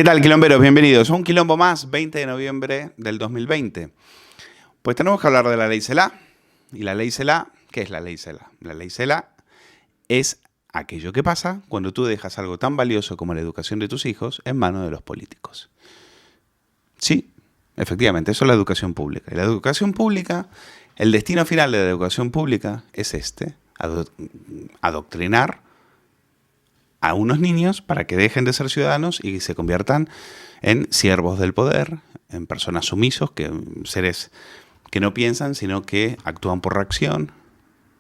¿Qué tal, quilomberos? Bienvenidos a un quilombo más, 20 de noviembre del 2020. Pues tenemos que hablar de la ley CELA. Y la ley CELA, ¿qué es la ley CELA? La ley CELA es aquello que pasa cuando tú dejas algo tan valioso como la educación de tus hijos en manos de los políticos. Sí, efectivamente, eso es la educación pública. Y la educación pública, el destino final de la educación pública es adoctrinar a unos niños para que dejen de ser ciudadanos y se conviertan en siervos del poder, en personas sumisos, seres que no piensan, sino que actúan por reacción,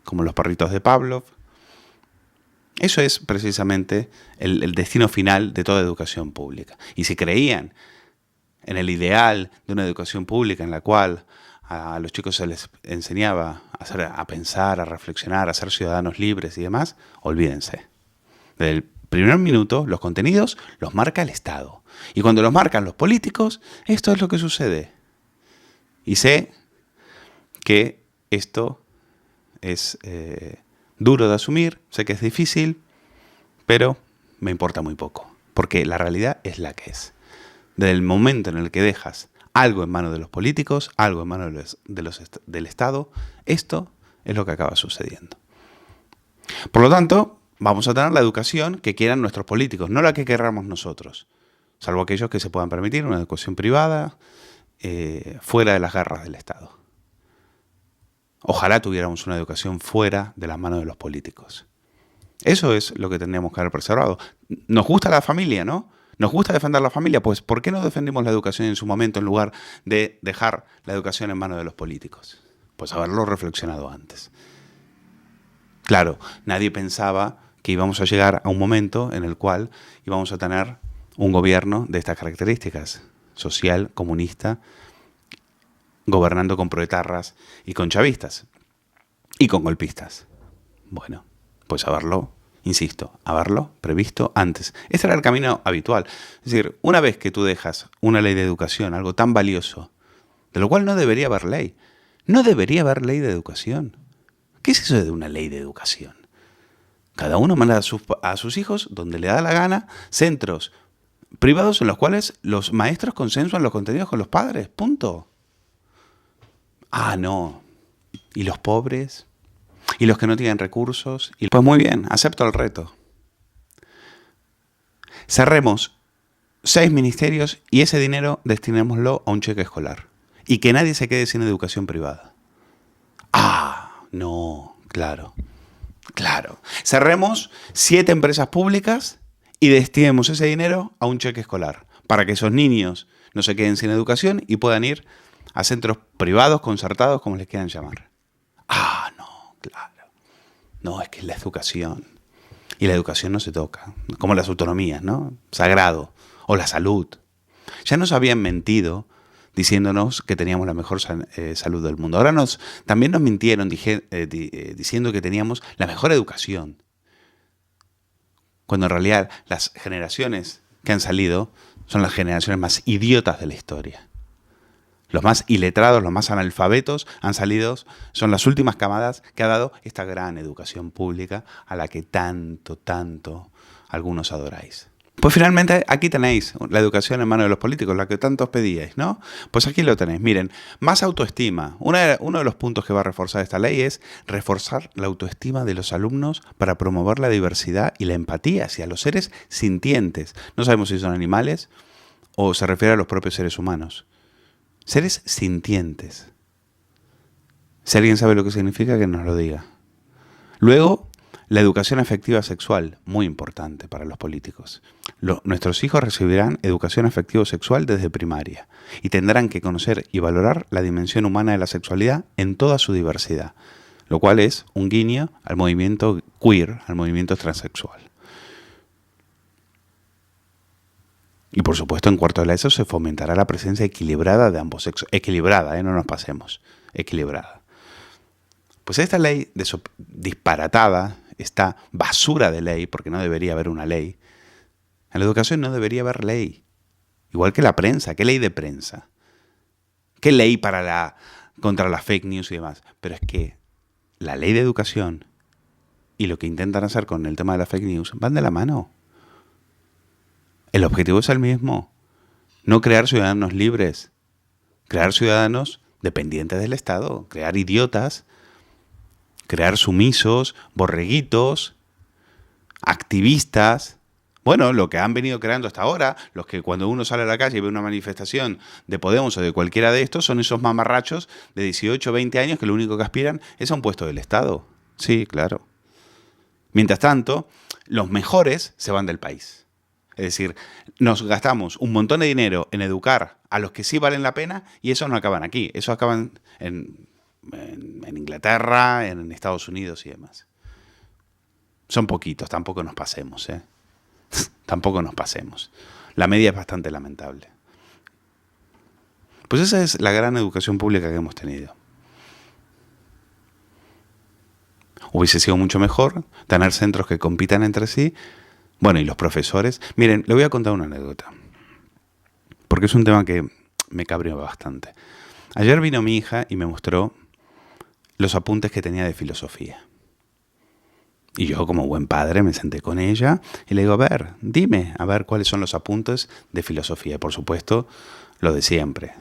como los perritos de Pavlov. Eso es precisamente el destino final de toda educación pública. Y si creían en el ideal de una educación pública en la cual a los chicos se les enseñaba a pensar, a reflexionar, a ser ciudadanos libres y demás, olvídense. Desde el primer minuto, los contenidos los marca el Estado. Y cuando los marcan los políticos, esto es lo que sucede. Y sé que esto es duro de asumir, sé que es difícil, pero me importa muy poco. Porque la realidad es la que es. Desde el momento en el que dejas algo en manos de los políticos, algo en manos del Estado, esto es lo que acaba sucediendo. Por lo tanto, vamos a tener la educación que quieran nuestros políticos, no la que querramos nosotros, salvo aquellos que se puedan permitir una educación privada fuera de las garras del Estado. Ojalá tuviéramos una educación fuera de las manos de los políticos. Eso es lo que tendríamos que haber preservado. Nos gusta la familia, ¿no? Nos gusta defender la familia, pues ¿por qué no defendimos la educación en su momento en lugar de dejar la educación en manos de los políticos? Pues haberlo reflexionado antes. Claro, nadie pensaba que íbamos a llegar a un momento en el cual íbamos a tener un gobierno de estas características, social, comunista, gobernando con proetarras y con chavistas y con golpistas. Bueno, pues haberlo previsto antes. Ese era el camino habitual. Es decir, una vez que tú dejas una ley de educación, algo tan valioso, de lo cual no debería haber ley, no debería haber ley de educación. ¿Qué es eso de una ley de educación? Cada uno manda a sus hijos donde le da la gana, centros privados en los cuales los maestros consensuan los contenidos con los padres, punto. Ah, no. ¿Y los pobres? ¿Y los que no tienen recursos? Pues muy bien, acepto el reto. Cerremos 6 ministerios y ese dinero destinémoslo a un cheque escolar. Y que nadie se quede sin educación privada. Ah, no, claro. Cerremos 7 empresas públicas y destinemos ese dinero a un cheque escolar. Para que esos niños no se queden sin educación y puedan ir a centros privados, concertados, como les quieran llamar. Ah, no, claro. No, es que es la educación. Y la educación no se toca. Como las autonomías, ¿no? Sagrado. O la salud. Ya nos habían mentido diciéndonos que teníamos la mejor salud del mundo. Ahora también nos mintieron diciendo que teníamos la mejor educación. Cuando en realidad las generaciones que han salido son las generaciones más idiotas de la historia. Los más iletrados, los más analfabetos han salido, son las últimas camadas que ha dado esta gran educación pública a la que tanto algunos adoráis. Pues finalmente aquí tenéis la educación en manos de los políticos, la que tantos pedíais, ¿no? Pues aquí lo tenéis. Miren, más autoestima. Uno de los puntos que va a reforzar esta ley es reforzar la autoestima de los alumnos para promover la diversidad y la empatía hacia los seres sintientes. No sabemos si son animales o se refiere a los propios seres humanos. Seres sintientes. Si alguien sabe lo que significa, que nos lo diga. Luego, la educación afectiva sexual, muy importante para los políticos. Nuestros hijos recibirán educación afectivo-sexual desde primaria y tendrán que conocer y valorar la dimensión humana de la sexualidad en toda su diversidad, lo cual es un guiño al movimiento queer, al movimiento transexual. Y por supuesto, en cuarto de la ESO se fomentará la presencia equilibrada de ambos sexos. Equilibrada, no nos pasemos. Equilibrada. Pues esta ley disparatada, esta basura de ley, porque no debería haber una ley, en la educación no debería haber ley. Igual que la prensa. ¿Qué ley de prensa? ¿Qué ley contra las fake news y demás? Pero es que la ley de educación y lo que intentan hacer con el tema de las fake news van de la mano. El objetivo es el mismo. No crear ciudadanos libres, crear ciudadanos dependientes del Estado, crear idiotas, crear sumisos, borreguitos, activistas. Bueno, lo que han venido creando hasta ahora, los que cuando uno sale a la calle y ve una manifestación de Podemos o de cualquiera de estos, son esos mamarrachos de 18 o 20 años que lo único que aspiran es a un puesto del Estado. Sí, claro. Mientras tanto, los mejores se van del país. Es decir, nos gastamos un montón de dinero en educar a los que sí valen la pena y esos no acaban aquí. Esos acaban en Inglaterra, en Estados Unidos y demás. Son poquitos, tampoco nos pasemos, ¿eh? Tampoco nos pasemos. La media es bastante lamentable. Pues esa es la gran educación pública que hemos tenido. Hubiese sido mucho mejor tener centros que compitan entre sí. Bueno, y los profesores. Miren, le voy a contar una anécdota. Porque es un tema que me cabreó bastante. Ayer vino mi hija y me mostró los apuntes que tenía de filosofía. Y yo, como buen padre, me senté con ella y le digo, a ver, dime, a ver cuáles son los apuntes de filosofía. Por supuesto, lo de siempre.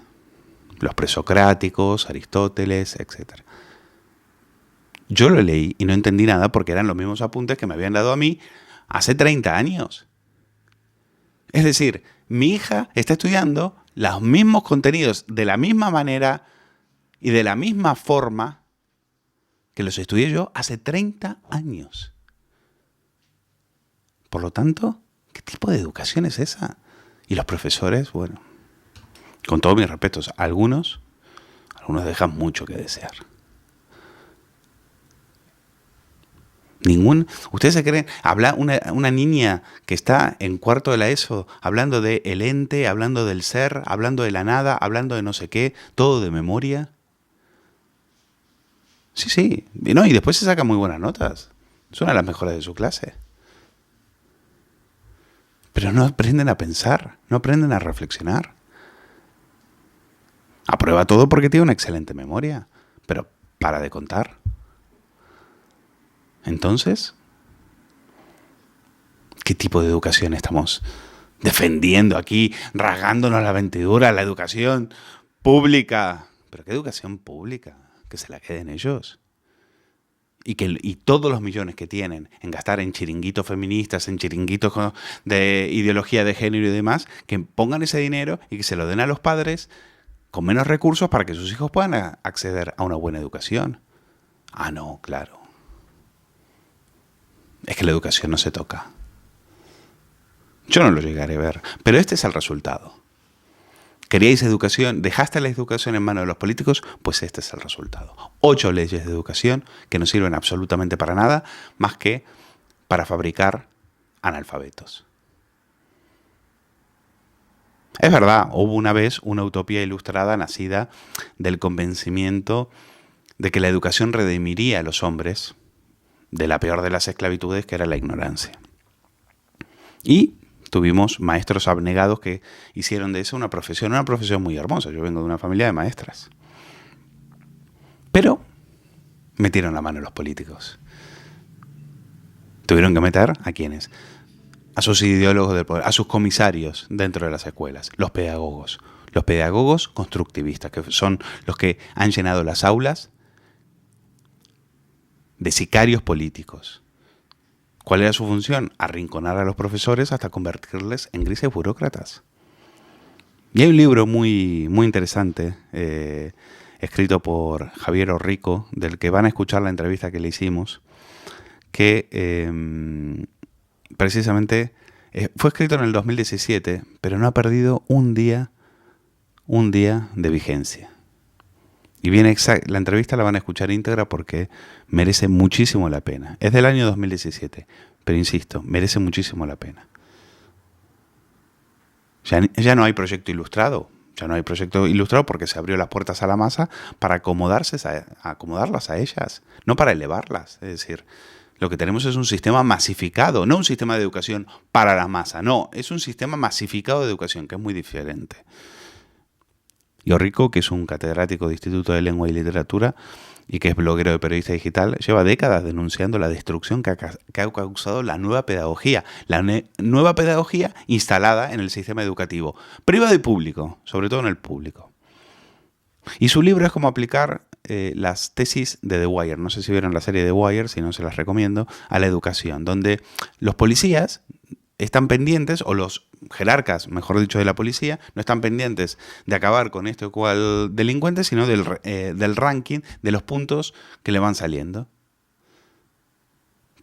Los presocráticos, Aristóteles, etc. Yo lo leí y no entendí nada porque eran los mismos apuntes que me habían dado a mí hace 30 años. Es decir, mi hija está estudiando los mismos contenidos de la misma manera y de la misma forma que los estudié yo hace 30 años. Por lo tanto, ¿qué tipo de educación es esa? Y los profesores, bueno, con todos mis respetos, algunos dejan mucho que desear. ¿Ustedes se creen? Habla una niña que está en cuarto de la ESO hablando de el ente, hablando del ser, hablando de la nada, hablando de no sé qué, todo de memoria. Sí. Y después se saca muy buenas notas. Es una de las mejores de su clase. Pero no aprenden a pensar, no aprenden a reflexionar. Aprueba todo porque tiene una excelente memoria, pero para de contar. Entonces, ¿qué tipo de educación estamos defendiendo aquí, rasgándonos la vestidura, la educación pública? ¿Pero qué educación pública? Que se la queden ellos. Y todos los millones que tienen en gastar en chiringuitos feministas, en chiringuitos de ideología de género y demás, que pongan ese dinero y que se lo den a los padres con menos recursos para que sus hijos puedan acceder a una buena educación. Ah, no, claro. Es que la educación no se toca. Yo no lo llegaré a ver, pero este es el resultado. ¿Queríais educación? ¿Dejaste la educación en manos de los políticos? Pues este es el resultado. 8 leyes de educación que no sirven absolutamente para nada, más que para fabricar analfabetos. Es verdad, hubo una vez una utopía ilustrada nacida del convencimiento de que la educación redimiría a los hombres de la peor de las esclavitudes, que era la ignorancia. Y tuvimos maestros abnegados que hicieron de eso una profesión muy hermosa. Yo vengo de una familia de maestras. Pero metieron la mano los políticos. Tuvieron que meter ¿a quiénes? A sus ideólogos del poder, a sus comisarios dentro de las escuelas, los pedagogos. Los pedagogos constructivistas, que son los que han llenado las aulas de sicarios políticos. ¿Cuál era su función? Arrinconar a los profesores hasta convertirles en grises burócratas. Y hay un libro muy, muy interesante, escrito por Javier Orrico, del que van a escuchar la entrevista que le hicimos, que precisamente fue escrito en el 2017, pero no ha perdido un día de vigencia. Y viene la entrevista la van a escuchar íntegra porque merece muchísimo la pena. Es del año 2017, pero insisto, merece muchísimo la pena. Ya no hay proyecto ilustrado. Ya no hay proyecto ilustrado porque se abrió las puertas a la masa para acomodarlas a ellas, no para elevarlas. Es decir, lo que tenemos es un sistema masificado, no un sistema de educación para la masa. No, es un sistema masificado de educación, que es muy diferente. Y Orrico, que es un catedrático de Instituto de Lengua y Literatura y que es bloguero de Periodista Digital, lleva décadas denunciando la destrucción que ha causado la nueva pedagogía. Nueva pedagogía instalada en el sistema educativo, privado y público, sobre todo en el público. Y su libro es como aplicar las tesis de The Wire. No sé si vieron la serie The Wire, si no se las recomiendo, a la educación, donde los policías están pendientes, o los jerarcas, mejor dicho, de la policía, no están pendientes de acabar con este o cual delincuente, sino del ranking de los puntos que le van saliendo.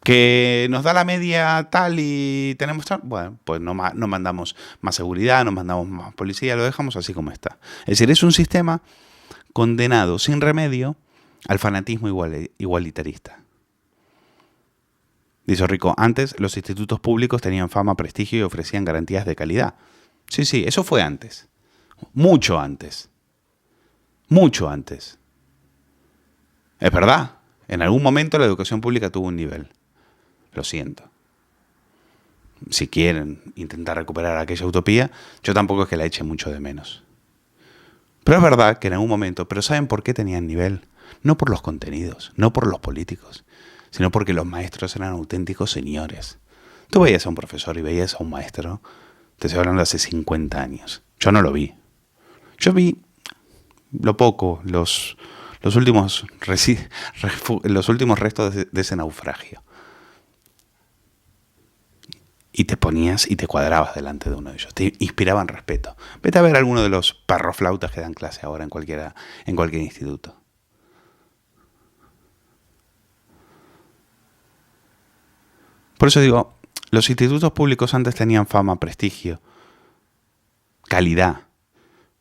Que nos da la media tal y tenemos tal, bueno, pues no mandamos más seguridad, no mandamos más policía, lo dejamos así como está. Es decir, es un sistema condenado sin remedio al fanatismo igualitarista. Dice Rico, antes los institutos públicos tenían fama, prestigio y ofrecían garantías de calidad. Sí, sí, eso fue antes. Mucho antes. Mucho antes. Es verdad, en algún momento la educación pública tuvo un nivel. Lo siento. Si quieren intentar recuperar aquella utopía, yo tampoco es que la eche mucho de menos. Pero es verdad que en algún momento, pero ¿saben por qué tenían nivel? No por los contenidos, no por los políticos, sino porque los maestros eran auténticos señores. Tú veías a un profesor y veías a un maestro, te estoy hablando de hace 50 años. Yo no lo vi. Yo vi lo poco, los últimos restos de ese naufragio. Y te ponías y te cuadrabas delante de uno de ellos. Te inspiraban respeto. Vete a ver a alguno de los perroflautas que dan clase ahora en cualquier instituto. Por eso digo, los institutos públicos antes tenían fama, prestigio, calidad.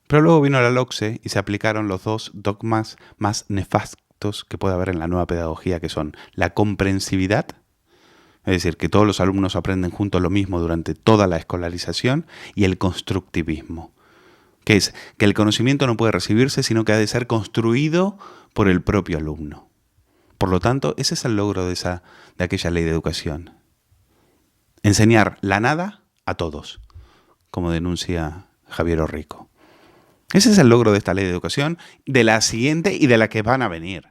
Pero luego vino la LOCSE y se aplicaron los dos dogmas más nefastos que puede haber en la nueva pedagogía, que son la comprensividad, es decir, que todos los alumnos aprenden juntos lo mismo durante toda la escolarización, y el constructivismo, que es que el conocimiento no puede recibirse, sino que ha de ser construido por el propio alumno. Por lo tanto, ese es el logro de aquella ley de educación. Enseñar la nada a todos, como denuncia Javier Orrico. Ese es el logro de esta ley de educación, de la siguiente y de la que van a venir.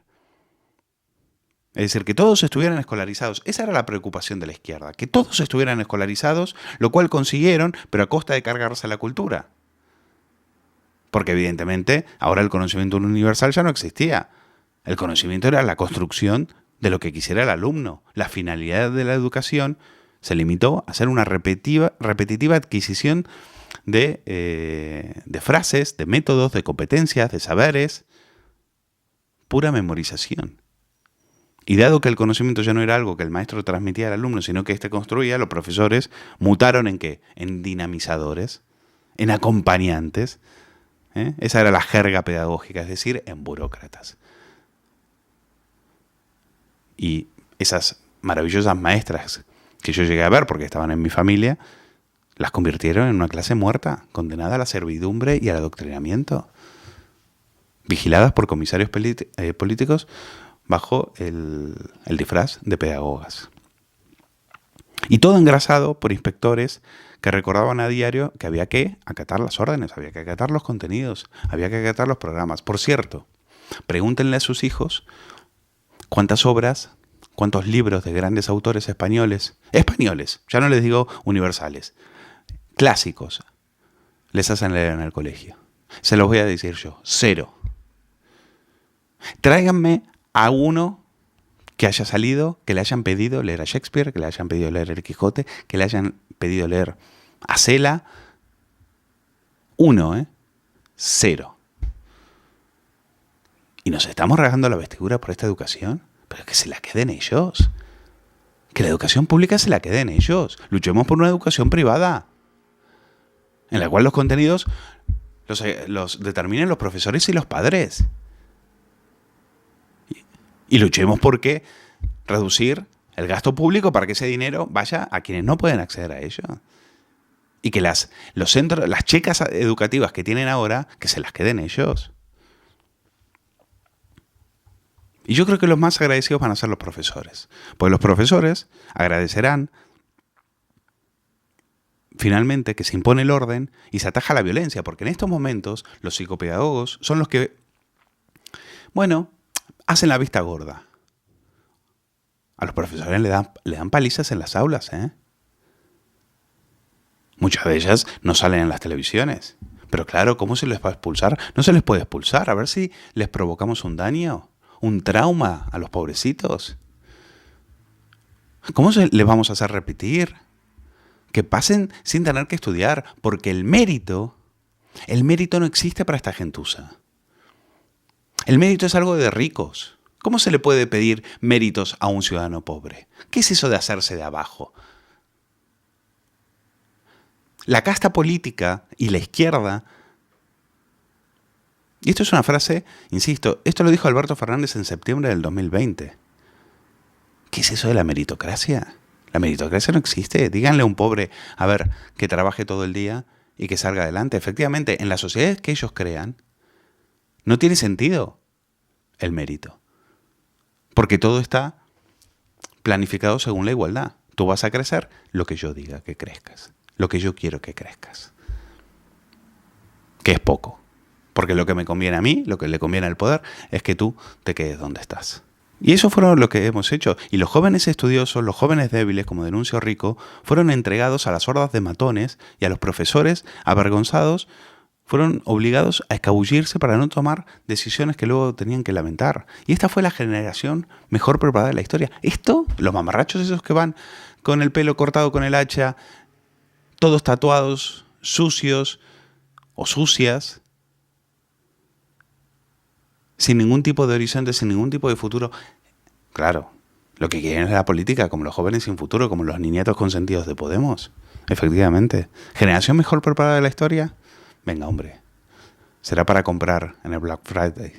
Es decir, que todos estuvieran escolarizados. Esa era la preocupación de la izquierda, que todos estuvieran escolarizados, lo cual consiguieron, pero a costa de cargarse la cultura. Porque evidentemente ahora el conocimiento universal ya no existía. El conocimiento era la construcción de lo que quisiera el alumno. La finalidad de la educación se limitó a hacer una repetitiva adquisición de frases, de métodos, de competencias, de saberes. Pura memorización. Y dado que el conocimiento ya no era algo que el maestro transmitía al alumno, sino que éste construía, los profesores mutaron ¿en qué? En dinamizadores, en acompañantes. Esa era la jerga pedagógica, es decir, en burócratas. Y esas maravillosas maestras que yo llegué a ver porque estaban en mi familia, las convirtieron en una clase muerta, condenada a la servidumbre y al adoctrinamiento, vigiladas por comisarios políticos bajo el disfraz de pedagogas. Y todo engrasado por inspectores que recordaban a diario que había que acatar las órdenes, había que acatar los contenidos, había que acatar los programas. Por cierto, pregúntenle a sus hijos cuántas obras, cuántos libros de grandes autores españoles, ya no les digo universales, clásicos, les hacen leer en el colegio. Se los voy a decir yo, 0. Tráiganme a uno que haya salido, que le hayan pedido leer a Shakespeare, que le hayan pedido leer El Quijote, que le hayan pedido leer a Cela. 1, 0. ¿Y nos estamos rasgando la vestidura por esta educación? Pero que se la queden ellos. Que la educación pública se la queden ellos. Luchemos por una educación privada, en la cual los contenidos los determinen los profesores y los padres. Y luchemos por qué reducir el gasto público para que ese dinero vaya a quienes no pueden acceder a ello. Y que los centros, las checas educativas que tienen ahora, que se las queden ellos. Y yo creo que los más agradecidos van a ser los profesores. Porque los profesores agradecerán finalmente que se impone el orden y se ataja la violencia. Porque en estos momentos los psicopedagogos son los que, bueno, hacen la vista gorda. A los profesores le dan palizas en las aulas, ¿eh? Muchas de ellas no salen en las televisiones. Pero claro, ¿cómo se les va a expulsar? No se les puede expulsar. A ver si les provocamos un daño, un trauma a los pobrecitos. ¿Cómo les vamos a hacer repetir? Que pasen sin tener que estudiar, porque el mérito no existe para esta gentuza. El mérito es algo de ricos. ¿Cómo se le puede pedir méritos a un ciudadano pobre? ¿Qué es eso de hacerse de abajo? La casta política y la izquierda, y esto es una frase, insisto, esto lo dijo Alberto Fernández en septiembre del 2020. ¿Qué es eso de la meritocracia? La meritocracia no existe. Díganle a un pobre, a ver, que trabaje todo el día y que salga adelante. Efectivamente, en las sociedades que ellos crean, no tiene sentido el mérito. Porque todo está planificado según la igualdad. Tú vas a crecer lo que yo diga que crezcas. Lo que yo quiero que crezcas. Que es poco. Porque lo que me conviene a mí, lo que le conviene al poder, es que tú te quedes donde estás. Y eso fue lo que hemos hecho. Y los jóvenes estudiosos, los jóvenes débiles, como denunció Rico, fueron entregados a las hordas de matones y a los profesores, avergonzados, fueron obligados a escabullirse para no tomar decisiones que luego tenían que lamentar. Y esta fue la generación mejor preparada de la historia. Esto, los mamarrachos esos que van con el pelo cortado con el hacha, todos tatuados, sucios o sucias, sin ningún tipo de horizonte, sin ningún tipo de futuro. Claro, lo que quieren es la política, como los jóvenes sin futuro, como los niñatos consentidos de Podemos. Efectivamente. ¿Generación mejor preparada de la historia? Venga, hombre. Será para comprar en el Black Friday.